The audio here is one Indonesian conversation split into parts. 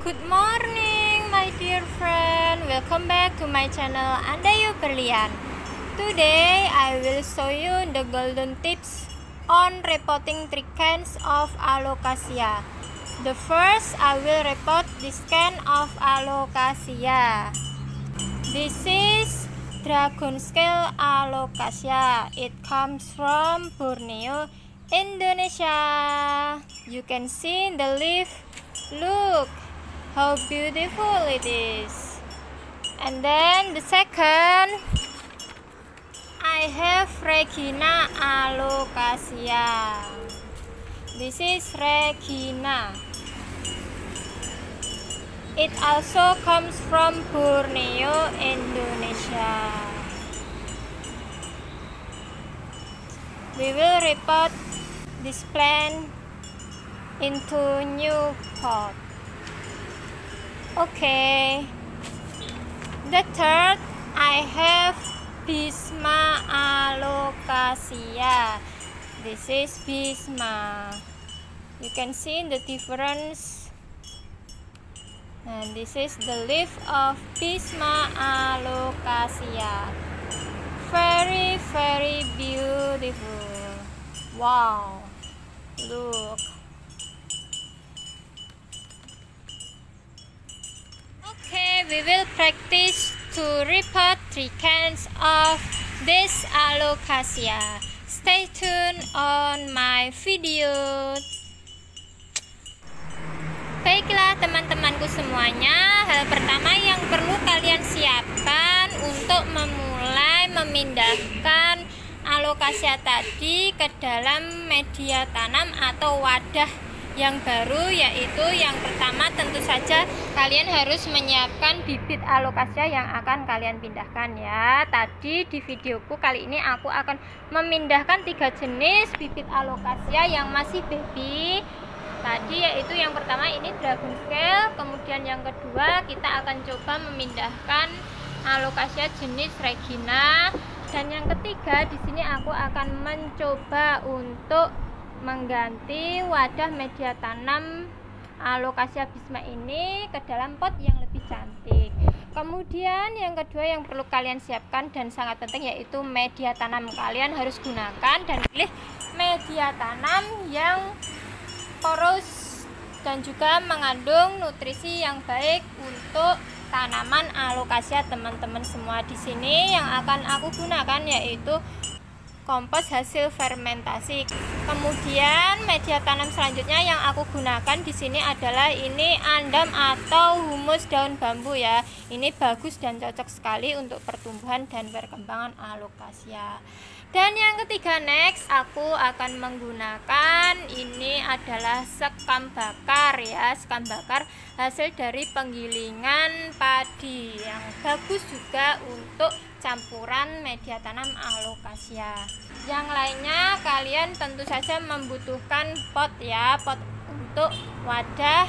Good morning, my dear friend. Welcome back to my channel Andayu Berlian. Today, I will show you the golden tips on repotting 3 cans of Alocasia. The first, I will repot this can of Alocasia. This is Dragon Scale Alocasia. It comes from Borneo, Indonesia. You can see the leaf. Look how beautiful it is. And then the second, I have Regina Alocasia. This is Regina. It also comes from Borneo, Indonesia. We will repot this plant into new pot. Okay. The third, I have Bisma Alocasia. This is Bisma. You can see the difference. And this is the leaf of Bisma Alocasia. Very, very beautiful. Wow. Look. Okay, we will practice to repot 3 cans of this Alocasia. Stay tuned on my video. Baiklah teman-temanku semuanya, hal pertama yang perlu kalian siapkan untuk memulai memindahkan Alocasia tadi ke dalam media tanam atau wadah yang baru, yaitu yang pertama tentu saja kalian harus menyiapkan bibit Alocasia yang akan kalian pindahkan ya. Tadi di videoku kali ini aku akan memindahkan 3 jenis bibit Alocasia yang masih baby. Tadi yaitu yang pertama ini Dragon Scale, kemudian yang kedua kita akan coba memindahkan Alocasia jenis Regina, dan yang ketiga di sini aku akan mencoba untuk mengganti wadah media tanam Alocasia Bisma ini ke dalam pot yang lebih cantik. Kemudian yang kedua yang perlu kalian siapkan dan sangat penting yaitu media tanam. Kalian harus gunakan dan pilih media tanam yang poros dan juga mengandung nutrisi yang baik untuk tanaman Alocasia teman-teman semua. Di sini yang akan aku gunakan yaitu kompos hasil fermentasi. Kemudian media tanam selanjutnya yang aku gunakan di sini adalah ini andam atau humus daun bambu ya. Ini bagus dan cocok sekali untuk pertumbuhan dan perkembangan Alocasia. Dan yang ketiga next aku akan menggunakan ini adalah sekam bakar ya, sekam bakar hasil dari penggilingan padi yang bagus juga untuk campuran media tanam Alocasia. Yang lainnya kalian tentu saja membutuhkan pot ya, pot untuk wadah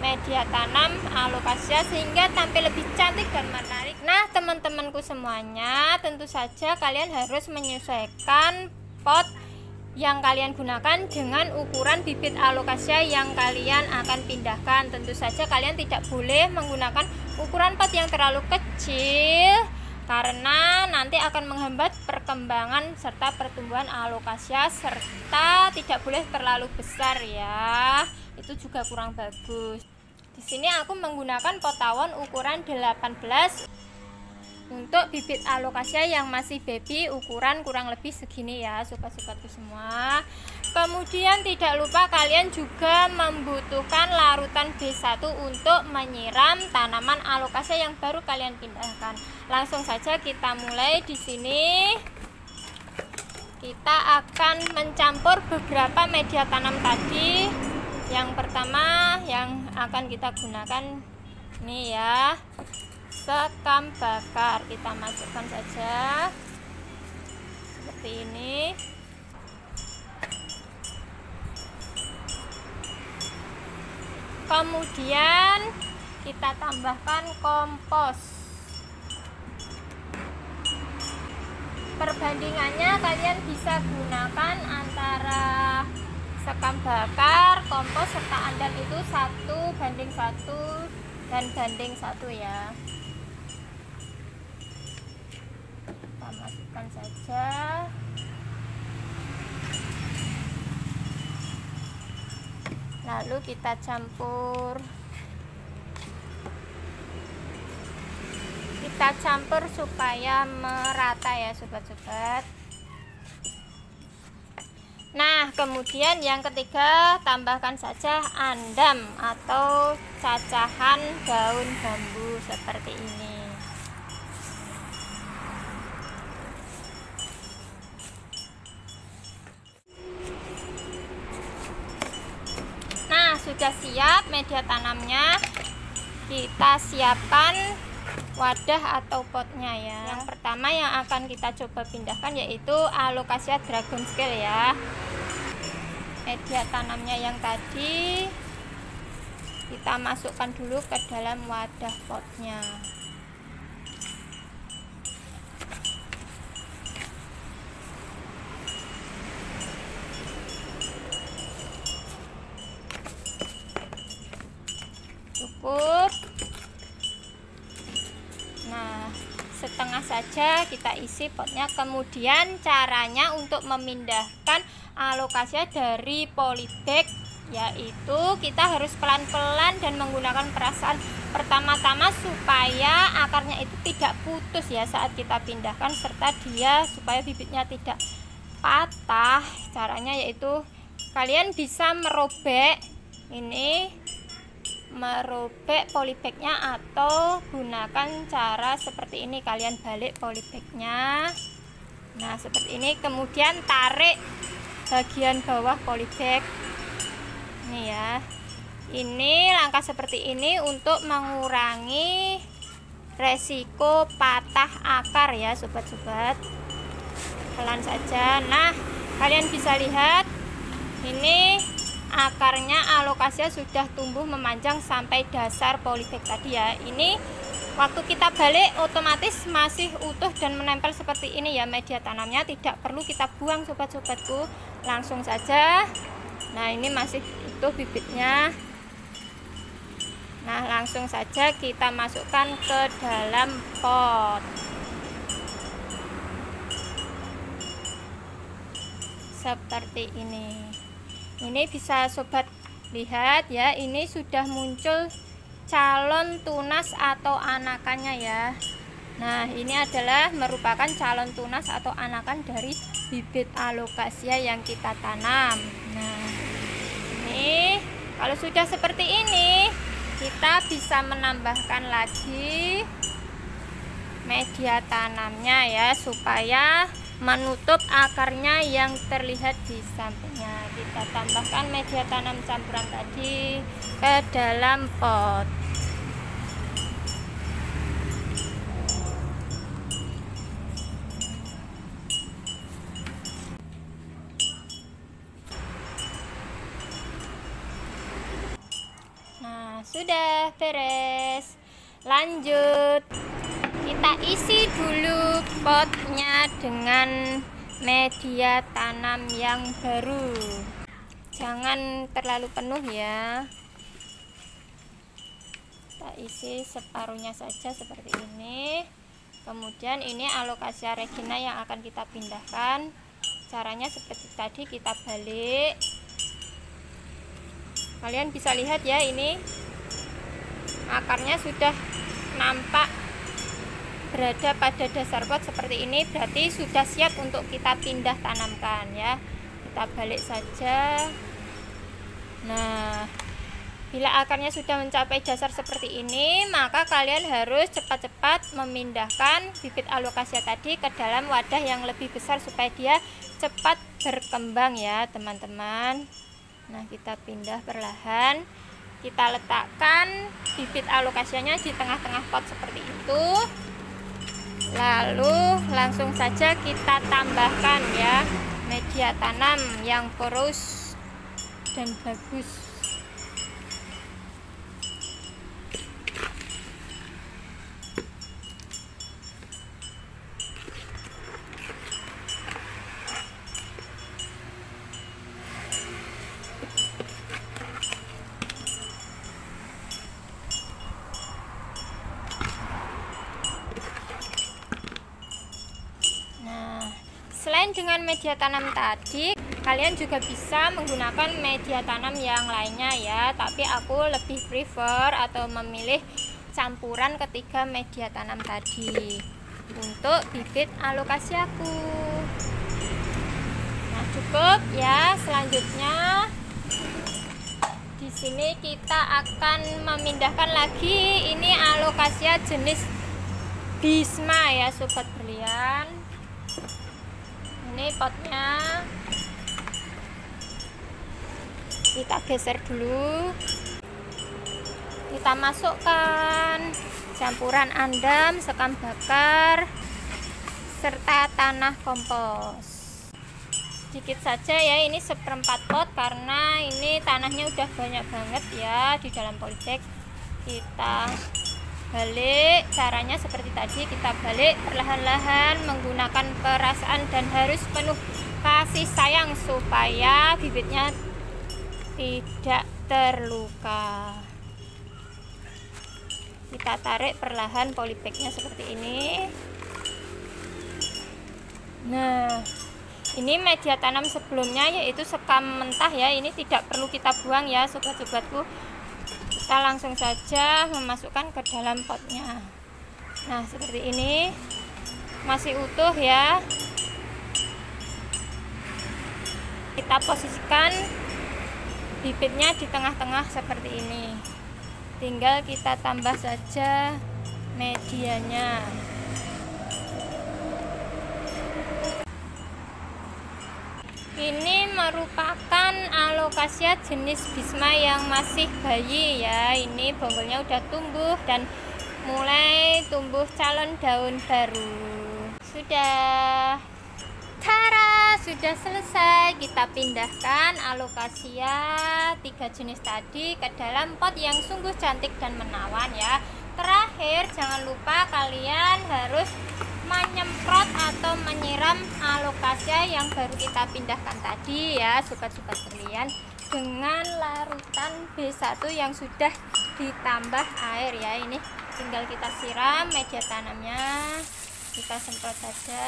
media tanam Alocasia sehingga tampil lebih cantik dan menarik. Nah teman-temanku semuanya, tentu saja kalian harus menyesuaikan pot yang kalian gunakan dengan ukuran bibit Alocasia yang kalian akan pindahkan. Tentu saja kalian tidak boleh menggunakan ukuran pot yang terlalu kecil karena nanti akan menghambat perkembangan serta pertumbuhan Alocasia, serta tidak boleh terlalu besar ya, itu juga kurang bagus. Di sini aku menggunakan pot tawon ukuran 18 untuk bibit Alocasia yang masih baby, ukuran kurang lebih segini ya sobat-sobatku semua. Kemudian tidak lupa kalian juga membutuhkan larutan B1 untuk menyiram tanaman Alocasia yang baru kalian pindahkan. Langsung saja kita mulai. Di sini kita akan mencampur beberapa media tanam tadi. Yang pertama yang akan kita gunakan ini ya, sekam bakar. Kita masukkan saja seperti ini. Kemudian kita tambahkan kompos. Perbandingannya kalian bisa gunakan antara sekam bakar, kompos serta andal itu 1:1 dan banding 1 ya. Kita masukkan saja. Lalu kita campur. Kita campur supaya merata ya sobat-sobat. Nah, kemudian yang ketiga, tambahkan saja andam atau cacahan daun bambu seperti ini. Nah, sudah siap media tanamnya. Kita siapkan wadah atau potnya ya. Yang pertama yang akan kita coba pindahkan yaitu Alocasia Dragon Scale ya. Media tanamnya yang tadi kita masukkan dulu ke dalam wadah potnya. Cukup. Nah, setengah saja kita isi potnya. Kemudian caranya untuk memindahkan Alocasia dari polybag yaitu kita harus pelan-pelan dan menggunakan perasaan pertama-tama supaya akarnya itu tidak putus ya saat kita pindahkan, serta dia supaya bibitnya tidak patah. Caranya yaitu kalian bisa merobek polybagnya atau gunakan cara seperti ini, kalian balik polybagnya. Nah, seperti ini, kemudian tarik bagian bawah polybag ini ya. Ini langkah seperti ini untuk mengurangi resiko patah akar ya sobat-sobat. Pelan saja. Nah, kalian bisa lihat ini akarnya Alocasia sudah tumbuh memanjang sampai dasar polybag tadi ya. Ini waktu kita balik otomatis masih utuh dan menempel seperti ini ya media tanamnya, tidak perlu kita buang sobat-sobatku, langsung saja. Nah, ini masih utuh bibitnya. Nah, langsung saja kita masukkan ke dalam pot seperti ini. Ini bisa sobat lihat ya, ini sudah muncul calon tunas atau anakannya ya. Nah, ini adalah merupakan calon tunas atau anakan dari bibit Alocasia yang kita tanam. Nah, ini kalau sudah seperti ini, kita bisa menambahkan lagi media tanamnya ya, supaya menutup akarnya yang terlihat di sampingnya. Kita tambahkan media tanam campuran tadi ke dalam pot. Nah, sudah beres. Lanjut, kita isi dulu potnya dengan media tanam yang baru. Jangan terlalu penuh ya. Kita isi separuhnya saja seperti ini. Kemudian ini Alocasia regina yang akan kita pindahkan. Caranya seperti tadi, kita balik. Kalian bisa lihat ya, ini akarnya sudah nampak berada pada dasar pot seperti ini, berarti sudah siap untuk kita pindah tanamkan ya. Kita balik saja. Nah, bila akarnya sudah mencapai dasar seperti ini, maka kalian harus cepat-cepat memindahkan bibit Alocasia tadi ke dalam wadah yang lebih besar supaya dia cepat berkembang ya teman-teman. Nah, kita pindah perlahan. Kita letakkan bibit Alocasianya di tengah-tengah pot seperti itu. Lalu langsung saja kita tambahkan ya media tanam yang porous dan bagus. Selain dengan media tanam tadi, kalian juga bisa menggunakan media tanam yang lainnya ya, tapi aku lebih prefer atau memilih campuran ketiga media tanam tadi untuk bibit alokasiaku. Nah, cukup ya. Selanjutnya di sini kita akan memindahkan lagi ini alokasia jenis Bisma ya sobat berlian. Ini potnya kita geser dulu, kita masukkan campuran andam, sekam bakar serta tanah kompos sedikit saja ya. Ini 1/4 pot karena ini tanahnya udah banyak banget ya di dalam polybag. Kita balik, caranya seperti tadi, kita balik perlahan-lahan menggunakan perasaan dan harus penuh kasih sayang supaya bibitnya tidak terluka. Kita tarik perlahan polybagnya seperti ini. Nah, ini media tanam sebelumnya yaitu sekam mentah ya, ini tidak perlu kita buang ya sobat-sobatku. Kita langsung saja memasukkan ke dalam potnya. Nah, seperti ini masih utuh ya. Kita posisikan bibitnya di tengah-tengah seperti ini. Tinggal kita tambah saja medianya. Ini merupakan alokasia jenis Bisma yang masih bayi ya. Ini bonggolnya udah tumbuh dan mulai tumbuh calon daun baru. Sudah, tara, sudah selesai. Kita pindahkan alokasia 3 jenis tadi ke dalam pot yang sungguh cantik dan menawan ya. Terakhir, jangan lupa kalian harus menyemprot atau menyiram alokasia yang baru kita pindahkan tadi ya sobat-sobat berlian dengan larutan B1 yang sudah ditambah air ya. Ini tinggal kita siram media tanamnya, kita semprot saja.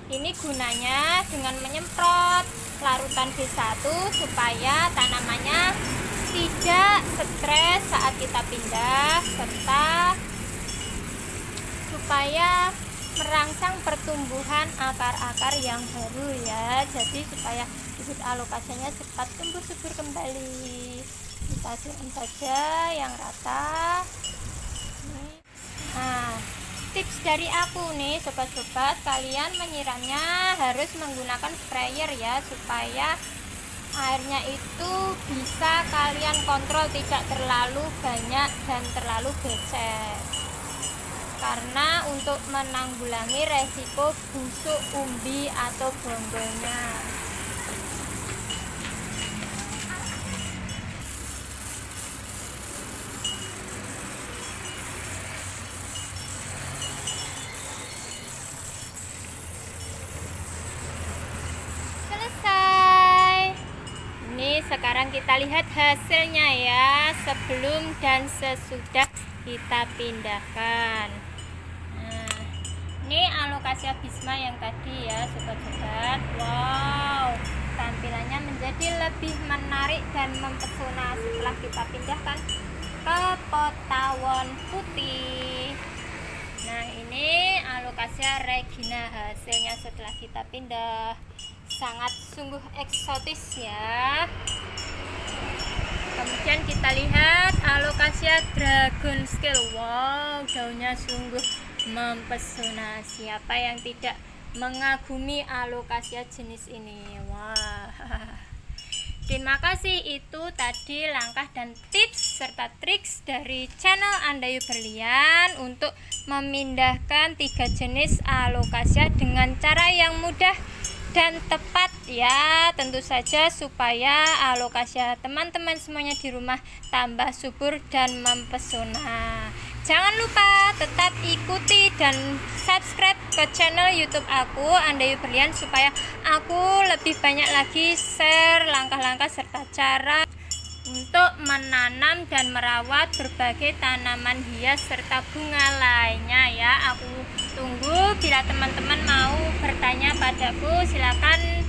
Ini gunanya dengan menyemprot larutan B1 supaya tanamannya tidak stres saat kita pindah, serta supaya merangsang pertumbuhan akar-akar yang baru ya. Jadi supaya bibit alokasianya cepat tumbuh subur kembali. Kita siram saja yang rata. Nah, tips dari aku nih sobat-sobat, kalian menyiramnya harus menggunakan sprayer ya, supaya airnya itu bisa kalian kontrol tidak terlalu banyak dan terlalu becek, karena untuk menanggulangi resiko busuk umbi atau bonggolnya. Sekarang kita lihat hasilnya ya, sebelum dan sesudah kita pindahkan. Nah, ini alokasia Bisma yang tadi ya sobat-sobat. Wow, tampilannya menjadi lebih menarik dan mempesona setelah kita pindahkan ke pot tawon putih. Nah, ini alokasia Regina hasilnya setelah kita pindah. Sangat sungguh eksotis ya. Kemudian kita lihat alokasia Dragon Scale. Wow, daunnya sungguh mempesona. Siapa yang tidak mengagumi alokasia jenis ini? Wah. Terima kasih, itu tadi langkah dan tips serta triks dari channel Andayu Berlian untuk memindahkan 3 jenis alokasia dengan cara yang mudah dan tepat ya, tentu saja supaya alokasia teman-teman semuanya di rumah tambah subur dan mempesona. Jangan lupa tetap ikuti dan subscribe ke channel YouTube aku Andayu Berlian supaya aku lebih banyak lagi share langkah-langkah serta cara untuk menanam dan merawat berbagai tanaman hias serta bunga lainnya ya. Aku tunggu. Bila teman-teman mau bertanya padaku, silakan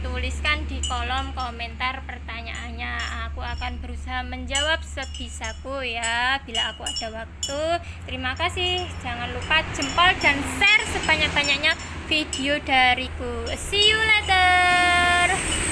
tuliskan di kolom komentar pertanyaannya. Aku akan berusaha menjawab sebisaku ya, bila aku ada waktu. Terima kasih. Jangan lupa jempol dan share sebanyak-banyaknya video dariku. See you later.